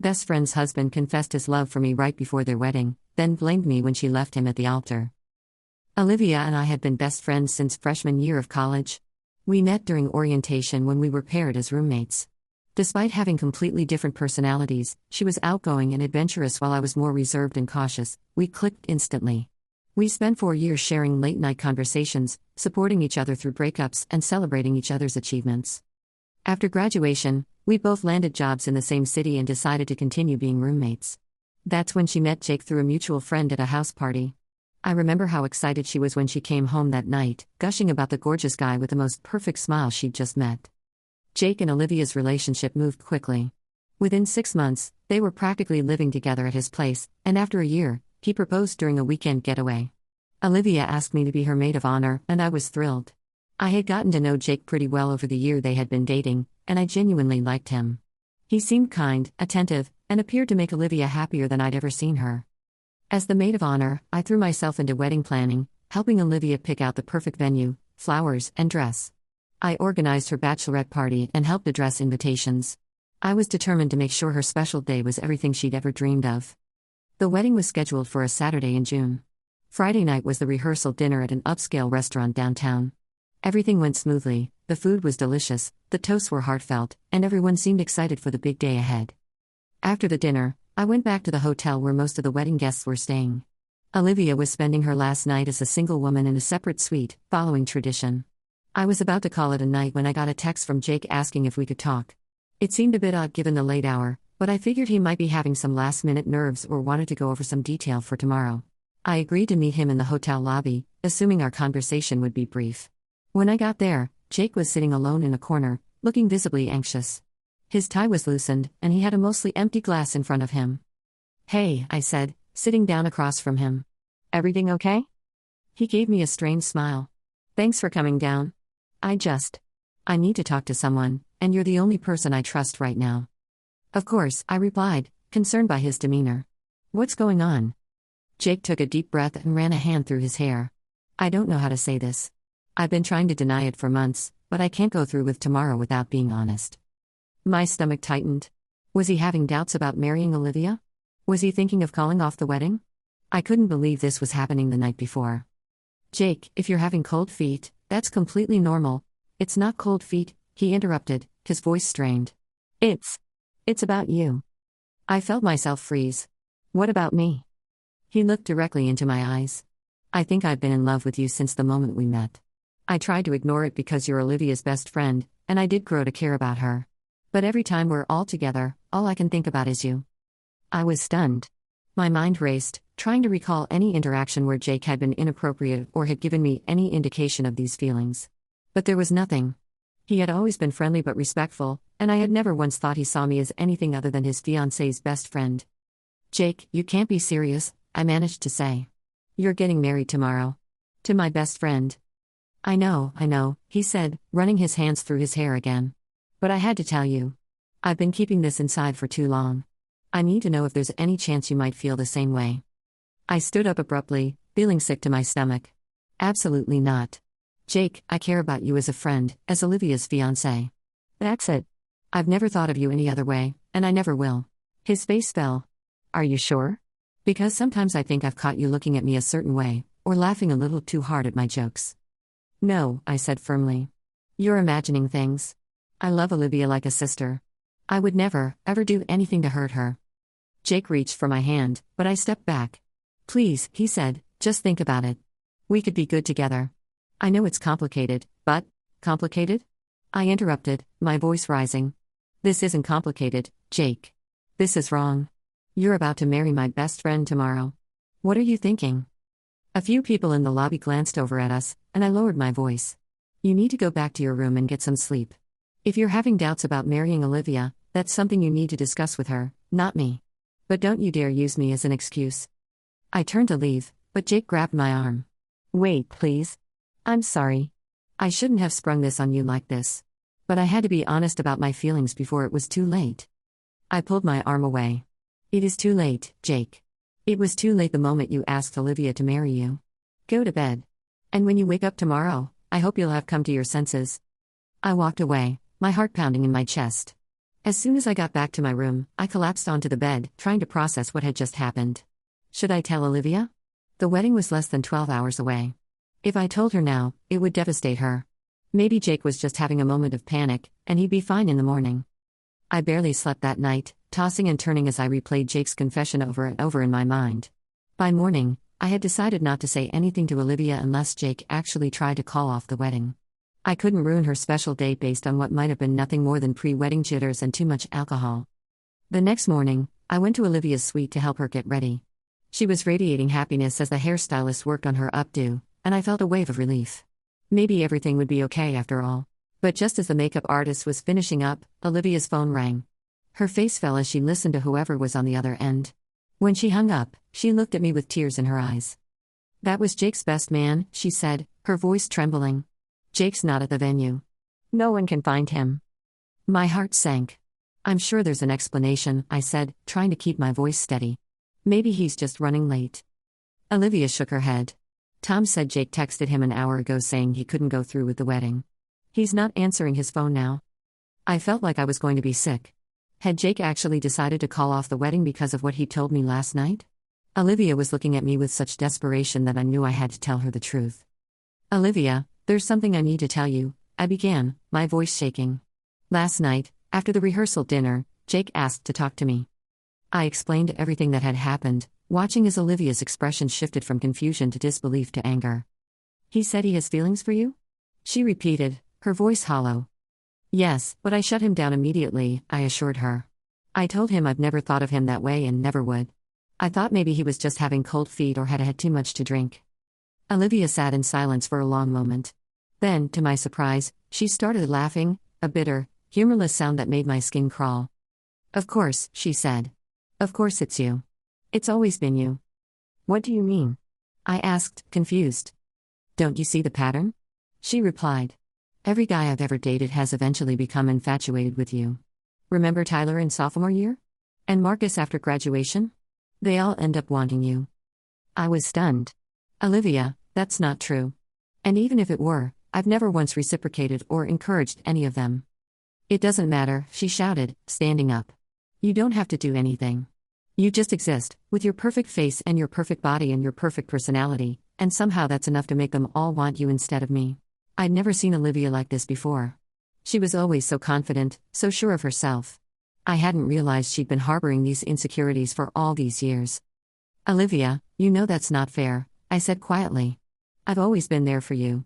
best friend's husband confessed his love for me right before their wedding, then blamed me when she left him at the altar. Olivia and I had been best friends since freshman year of college. We met during orientation when we were paired as roommates. Despite having completely different personalities, she was outgoing and adventurous while I was more reserved and cautious. We clicked instantly. We spent 4 years sharing late-night conversations, supporting each other through breakups, and celebrating each other's achievements. After graduation, we both landed jobs in the same city and decided to continue being roommates. That's when she met Jake through a mutual friend at a house party. I remember how excited she was when she came home that night, gushing about the gorgeous guy with the most perfect smile she'd just met. Jake and Olivia's relationship moved quickly. Within 6 months, they were practically living together at his place, and after a year, he proposed during a weekend getaway. Olivia asked me to be her maid of honor, and I was thrilled. I had gotten to know Jake pretty well over the year they had been dating, and I genuinely liked him. He seemed kind, attentive, and appeared to make Olivia happier than I'd ever seen her. As the maid of honor, I threw myself into wedding planning, helping Olivia pick out the perfect venue, flowers, and dress. I organized her bachelorette party and helped address invitations. I was determined to make sure her special day was everything she'd ever dreamed of. The wedding was scheduled for a Saturday in June. Friday night was the rehearsal dinner at an upscale restaurant downtown. Everything went smoothly, the food was delicious, the toasts were heartfelt, and everyone seemed excited for the big day ahead. After the dinner, I went back to the hotel where most of the wedding guests were staying. Olivia was spending her last night as a single woman in a separate suite, following tradition. I was about to call it a night when I got a text from Jake asking if we could talk. It seemed a bit odd given the late hour, but I figured he might be having some last-minute nerves or wanted to go over some detail for tomorrow. I agreed to meet him in the hotel lobby, assuming our conversation would be brief. When I got there, Jake was sitting alone in a corner, looking visibly anxious. His tie was loosened, and he had a mostly empty glass in front of him. "Hey," I said, sitting down across from him. "Everything okay?" He gave me a strange smile. "Thanks for coming down. I need to talk to someone, and you're the only person I trust right now." "Of course," I replied, concerned by his demeanor. "What's going on?" Jake took a deep breath and ran a hand through his hair. "I don't know how to say this. I've been trying to deny it for months, but I can't go through with tomorrow without being honest." My stomach tightened. Was he having doubts about marrying Olivia? Was he thinking of calling off the wedding? I couldn't believe this was happening the night before. "Jake, if you're having cold feet, that's completely normal." "It's not cold feet," he interrupted, his voice strained. It's about you." I felt myself freeze. "What about me?" He looked directly into my eyes. "I think I've been in love with you since the moment we met. I tried to ignore it because you're Olivia's best friend, and I did grow to care about her. But every time we're all together, all I can think about is you." I was stunned. My mind raced, trying to recall any interaction where Jake had been inappropriate or had given me any indication of these feelings. But there was nothing. He had always been friendly but respectful, and I had never once thought he saw me as anything other than his fiancé's best friend. "Jake, you can't be serious," I managed to say. "You're getting married tomorrow. To my best friend." I know," he said, running his hands through his hair again. "But I had to tell you. I've been keeping this inside for too long. I need to know if there's any chance you might feel the same way." I stood up abruptly, feeling sick to my stomach. "Absolutely not. Jake, I care about you as a friend, as Olivia's fiancé. That's it. I've never thought of you any other way, and I never will." His face fell. "Are you sure? Because sometimes I think I've caught you looking at me a certain way, or laughing a little too hard at my jokes." "No," I said firmly. "You're imagining things. I love Olivia like a sister. I would never, ever do anything to hurt her." Jake reached for my hand, but I stepped back. "Please," he said, "just think about it. We could be good together." "I know it's complicated, but..." "Complicated?" I interrupted, my voice rising. "This isn't complicated, Jake. This is wrong. You're about to marry my best friend tomorrow. What are you thinking?" A few people in the lobby glanced over at us, and I lowered my voice. "You need to go back to your room and get some sleep. If you're having doubts about marrying Olivia, that's something you need to discuss with her, not me. But don't you dare use me as an excuse." I turned to leave, but Jake grabbed my arm. "Wait, please. I'm sorry. I shouldn't have sprung this on you like this. But I had to be honest about my feelings before it was too late." I pulled my arm away. "It is too late, Jake. It was too late the moment you asked Olivia to marry you. Go to bed. And when you wake up tomorrow, I hope you'll have come to your senses." I walked away, my heart pounding in my chest. As soon as I got back to my room, I collapsed onto the bed, trying to process what had just happened. Should I tell Olivia? The wedding was less than 12 hours away. If I told her now, it would devastate her. Maybe Jake was just having a moment of panic, and he'd be fine in the morning. I barely slept that night, tossing and turning as I replayed Jake's confession over and over in my mind. By morning, I had decided not to say anything to Olivia unless Jake actually tried to call off the wedding. I couldn't ruin her special day based on what might have been nothing more than pre-wedding jitters and too much alcohol. The next morning, I went to Olivia's suite to help her get ready. She was radiating happiness as the hairstylist worked on her updo, and I felt a wave of relief. Maybe everything would be okay after all. But just as the makeup artist was finishing up, Olivia's phone rang. Her face fell as she listened to whoever was on the other end. When she hung up, she looked at me with tears in her eyes. "That was Jake's best man," she said, her voice trembling. "Jake's not at the venue. No one can find him." My heart sank. "I'm sure there's an explanation," I said, trying to keep my voice steady. "Maybe he's just running late." Olivia shook her head. "Tom said Jake texted him an hour ago saying he couldn't go through with the wedding. He's not answering his phone now." I felt like I was going to be sick. Had Jake actually decided to call off the wedding because of what he told me last night? Olivia was looking at me with such desperation that I knew I had to tell her the truth. "Olivia, there's something I need to tell you," I began, my voice shaking. "Last night, after the rehearsal dinner, Jake asked to talk to me." I explained everything that had happened, watching as Olivia's expression shifted from confusion to disbelief to anger. "He said he has feelings for you?" she repeated, her voice hollow. "Yes, but I shut him down immediately," I assured her. "I told him I've never thought of him that way and never would. I thought maybe he was just having cold feet or had had too much to drink." Olivia sat in silence for a long moment. Then, to my surprise, she started laughing, a bitter, humorless sound that made my skin crawl. "Of course," she said. "Of course it's you. It's always been you." "What do you mean?" I asked, confused. "Don't you see the pattern?" she replied. "Every guy I've ever dated has eventually become infatuated with you. Remember Tyler in sophomore year? And Marcus after graduation? They all end up wanting you." I was stunned. "Olivia, that's not true. And even if it were, I've never once reciprocated or encouraged any of them." "It doesn't matter," she shouted, standing up. "You don't have to do anything. You just exist, with your perfect face and your perfect body and your perfect personality, and somehow that's enough to make them all want you instead of me." I'd never seen Olivia like this before. She was always so confident, so sure of herself. I hadn't realized she'd been harboring these insecurities for all these years. "Olivia, you know that's not fair," I said quietly. "I've always been there for you.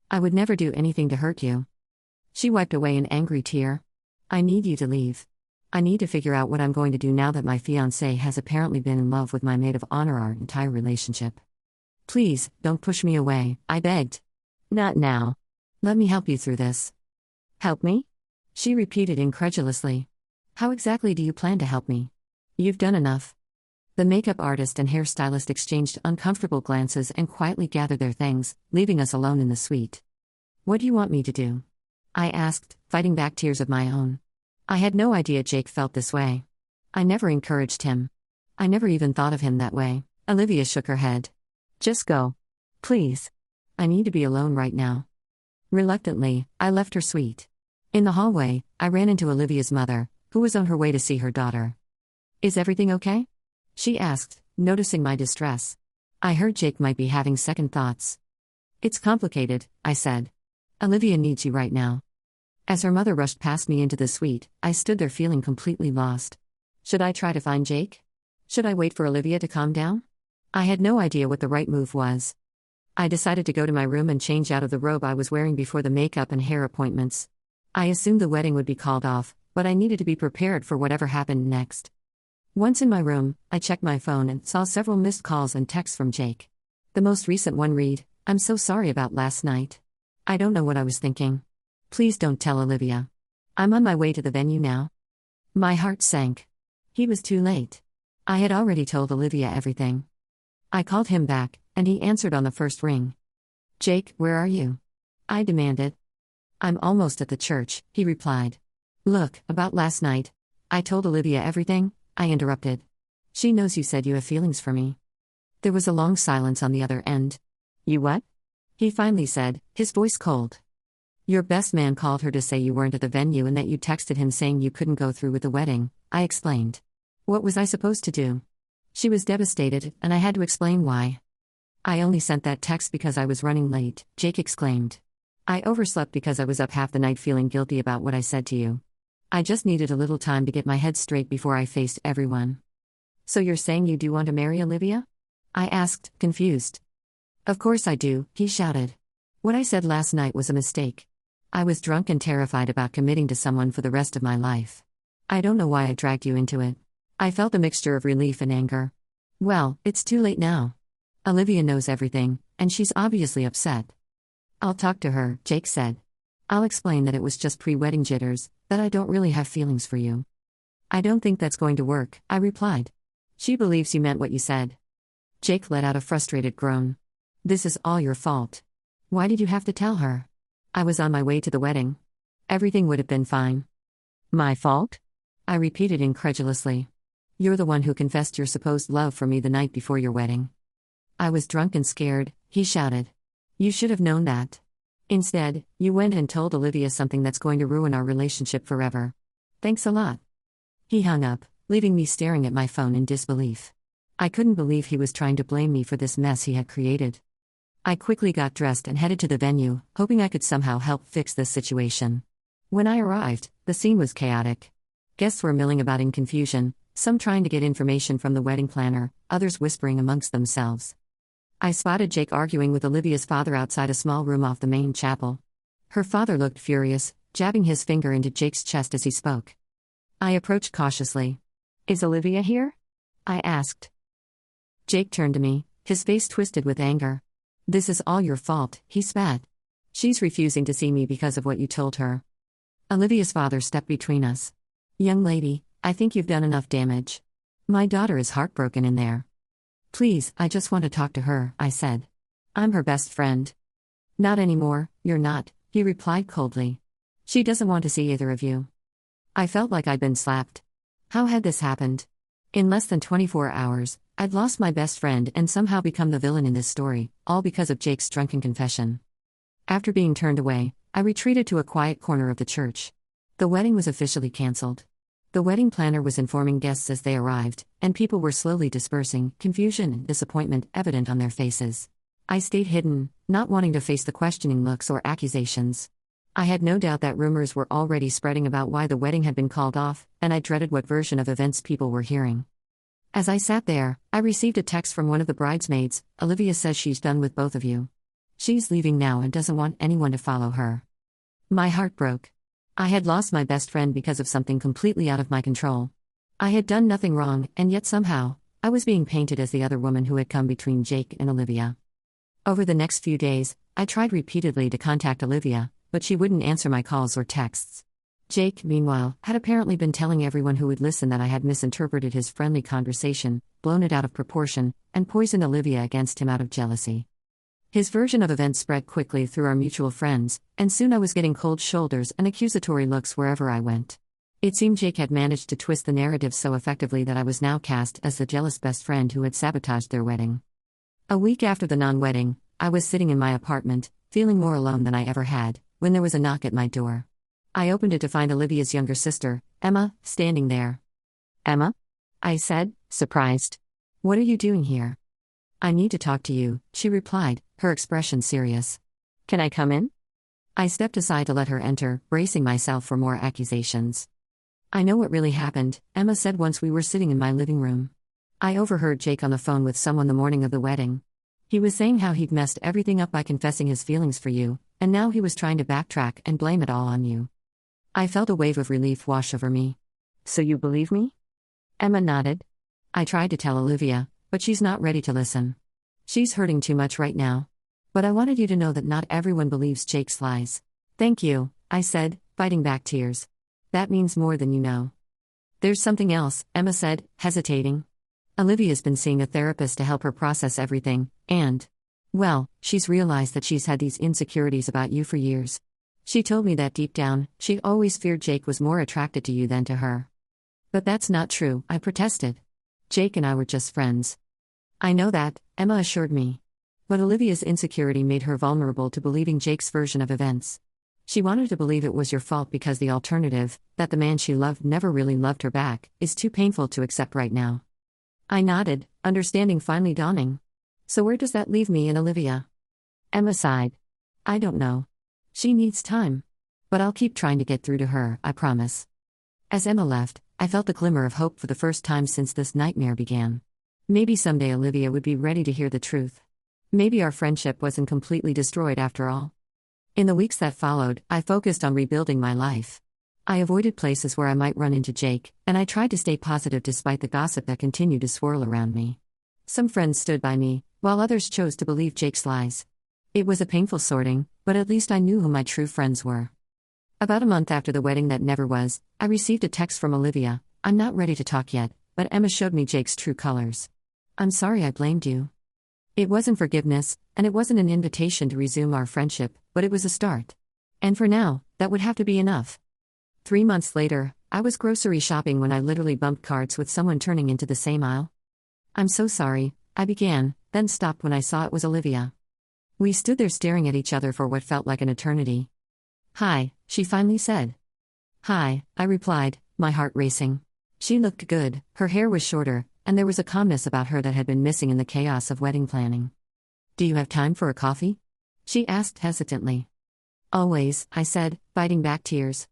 I would never do anything to hurt you." She wiped away an angry tear. "I need you to leave. I need to figure out what I'm going to do now that my fiancé has apparently been in love with my maid of honor our entire relationship. Please, don't push me away," I begged. "Not now. Let me help you through this." "Help me?" she repeated incredulously. "How exactly do you plan to help me? You've done enough." The makeup artist and hairstylist exchanged uncomfortable glances and quietly gathered their things, leaving us alone in the suite. "What do you want me to do?" I asked, fighting back tears of my own. I had no idea Jake felt this way. I never encouraged him. I never even thought of him that way. Olivia shook her head. "Just go. Please. I need to be alone right now." Reluctantly, I left her suite. In the hallway, I ran into Olivia's mother, who was on her way to see her daughter. "Is everything okay?" she asked, noticing my distress. I heard Jake might be having second thoughts. "It's complicated," I said. "Olivia needs you right now." As her mother rushed past me into the suite, I stood there feeling completely lost. Should I try to find Jake? Should I wait for Olivia to calm down? I had no idea what the right move was. I decided to go to my room and change out of the robe I was wearing before the makeup and hair appointments. I assumed the wedding would be called off, but I needed to be prepared for whatever happened next. Once in my room, I checked my phone and saw several missed calls and texts from Jake. The most recent one read, "I'm so sorry about last night. I don't know what I was thinking. Please don't tell Olivia. I'm on my way to the venue now." My heart sank. He was too late. I had already told Olivia everything. I called him back, and he answered on the first ring. "Jake, where are you?" I demanded. "I'm almost at the church," he replied. "Look, about last night. I told Olivia everything," I interrupted. "She knows you said you have feelings for me." There was a long silence on the other end. "You what?" he finally said, his voice cold. Your best man called her to say you weren't at the venue and that you texted him saying you couldn't go through with the wedding, I explained. What was I supposed to do? She was devastated, and I had to explain why. I only sent that text because I was running late, Jake exclaimed. I overslept because I was up half the night feeling guilty about what I said to you. I just needed a little time to get my head straight before I faced everyone. So you're saying you do want to marry Olivia? I asked, confused. Of course I do, he shouted. What I said last night was a mistake. I was drunk and terrified about committing to someone for the rest of my life. I don't know why I dragged you into it. I felt a mixture of relief and anger. Well, it's too late now. Olivia knows everything, and she's obviously upset. I'll talk to her, Jake said. I'll explain that it was just pre-wedding jitters, that I don't really have feelings for you. I don't think that's going to work, I replied. She believes you meant what you said. Jake let out a frustrated groan. This is all your fault. Why did you have to tell her? I was on my way to the wedding. Everything would have been fine. My fault? I repeated incredulously. You're the one who confessed your supposed love for me the night before your wedding. I was drunk and scared, he shouted. You should have known that. Instead, you went and told Olivia something that's going to ruin our relationship forever. Thanks a lot. He hung up, leaving me staring at my phone in disbelief. I couldn't believe he was trying to blame me for this mess he had created. I quickly got dressed and headed to the venue, hoping I could somehow help fix this situation. When I arrived, the scene was chaotic. Guests were milling about in confusion, some trying to get information from the wedding planner, others whispering amongst themselves. I spotted Jake arguing with Olivia's father outside a small room off the main chapel. Her father looked furious, jabbing his finger into Jake's chest as he spoke. I approached cautiously. Is Olivia here? I asked. Jake turned to me, his face twisted with anger. This is all your fault, he spat. She's refusing to see me because of what you told her. Olivia's father stepped between us. Young lady, I think you've done enough damage. My daughter is heartbroken in there. Please, I just want to talk to her, I said. I'm her best friend. Not anymore, you're not, he replied coldly. She doesn't want to see either of you. I felt like I'd been slapped. How had this happened? In less than 24 hours, I'd lost my best friend and somehow become the villain in this story, all because of Jake's drunken confession. After being turned away, I retreated to a quiet corner of the church. The wedding was officially cancelled. The wedding planner was informing guests as they arrived, and people were slowly dispersing, confusion and disappointment evident on their faces. I stayed hidden, not wanting to face the questioning looks or accusations. I had no doubt that rumors were already spreading about why the wedding had been called off, and I dreaded what version of events people were hearing. As I sat there, I received a text from one of the bridesmaids. Olivia says she's done with both of you. She's leaving now and doesn't want anyone to follow her. My heart broke. I had lost my best friend because of something completely out of my control. I had done nothing wrong, and yet somehow, I was being painted as the other woman who had come between Jake and Olivia. Over the next few days, I tried repeatedly to contact Olivia, but she wouldn't answer my calls or texts. Jake, meanwhile, had apparently been telling everyone who would listen that I had misinterpreted his friendly conversation, blown it out of proportion, and poisoned Olivia against him out of jealousy. His version of events spread quickly through our mutual friends, and soon I was getting cold shoulders and accusatory looks wherever I went. It seemed Jake had managed to twist the narrative so effectively that I was now cast as the jealous best friend who had sabotaged their wedding. A week after the non-wedding, I was sitting in my apartment, feeling more alone than I ever had, when there was a knock at my door. I opened it to find Olivia's younger sister, Emma, standing there. Emma? I said, surprised. What are you doing here? I need to talk to you, she replied, her expression serious. Can I come in? I stepped aside to let her enter, bracing myself for more accusations. I know what really happened, Emma said once we were sitting in my living room. I overheard Jake on the phone with someone the morning of the wedding. He was saying how he'd messed everything up by confessing his feelings for you, and now he was trying to backtrack and blame it all on you. I felt a wave of relief wash over me. So you believe me? Emma nodded. I tried to tell Olivia, but she's not ready to listen. She's hurting too much right now. But I wanted you to know that not everyone believes Jake's lies. Thank you, I said, fighting back tears. That means more than you know. There's something else, Emma said, hesitating. Olivia's been seeing a therapist to help her process everything, and, well, she's realized that she's had these insecurities about you for years. She told me that deep down, she always feared Jake was more attracted to you than to her. But that's not true, I protested. Jake and I were just friends. I know that, Emma assured me. But Olivia's insecurity made her vulnerable to believing Jake's version of events. She wanted to believe it was your fault because the alternative, that the man she loved never really loved her back, is too painful to accept right now. I nodded, understanding finally dawning. So where does that leave me and Olivia? Emma sighed. I don't know. She needs time. But I'll keep trying to get through to her, I promise. As Emma left, I felt a glimmer of hope for the first time since this nightmare began. Maybe someday Olivia would be ready to hear the truth. Maybe our friendship wasn't completely destroyed after all. In the weeks that followed, I focused on rebuilding my life. I avoided places where I might run into Jake, and I tried to stay positive despite the gossip that continued to swirl around me. Some friends stood by me, while others chose to believe Jake's lies. It was a painful sorting, but at least I knew who my true friends were. About a month after the wedding that never was, I received a text from Olivia. I'm not ready to talk yet, but Emma showed me Jake's true colors. I'm sorry I blamed you. It wasn't forgiveness, and it wasn't an invitation to resume our friendship, but it was a start. And for now, that would have to be enough. 3 months later, I was grocery shopping when I literally bumped carts with someone turning into the same aisle. I'm so sorry, I began, then stopped when I saw it was Olivia. We stood there staring at each other for what felt like an eternity. Hi, she finally said. Hi, I replied, my heart racing. She looked good, her hair was shorter, and there was a calmness about her that had been missing in the chaos of wedding planning. Do you have time for a coffee? She asked hesitantly. Always, I said, fighting back tears.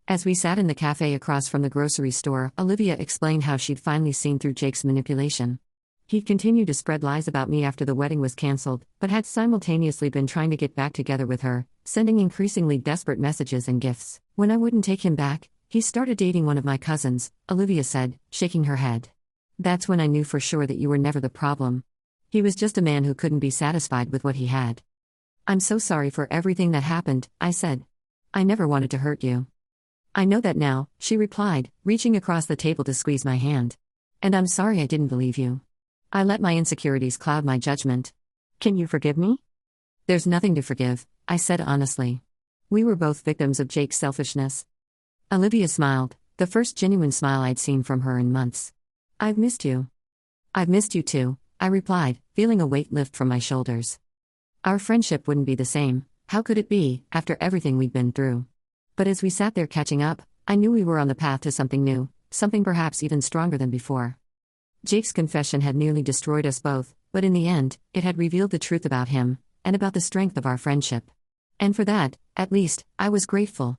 As we sat in the cafe across from the grocery store, Olivia explained how she'd finally seen through Jake's manipulation. He'd continued to spread lies about me after the wedding was cancelled, but had simultaneously been trying to get back together with her, sending increasingly desperate messages and gifts. When I wouldn't take him back, he started dating one of my cousins, Olivia said, shaking her head. That's when I knew for sure that you were never the problem. He was just a man who couldn't be satisfied with what he had. I'm so sorry for everything that happened, I said. I never wanted to hurt you. I know that now, she replied, reaching across the table to squeeze my hand. And I'm sorry I didn't believe you. I let my insecurities cloud my judgment. Can you forgive me? There's nothing to forgive, I said honestly. We were both victims of Jake's selfishness. Olivia smiled, the first genuine smile I'd seen from her in months. I've missed you. I've missed you too, I replied, feeling a weight lift from my shoulders. Our friendship wouldn't be the same, how could it be, after everything we'd been through? But as we sat there catching up, I knew we were on the path to something new, something perhaps even stronger than before. Jake's confession had nearly destroyed us both, but in the end, it had revealed the truth about him, and about the strength of our friendship. And for that, at least, I was grateful.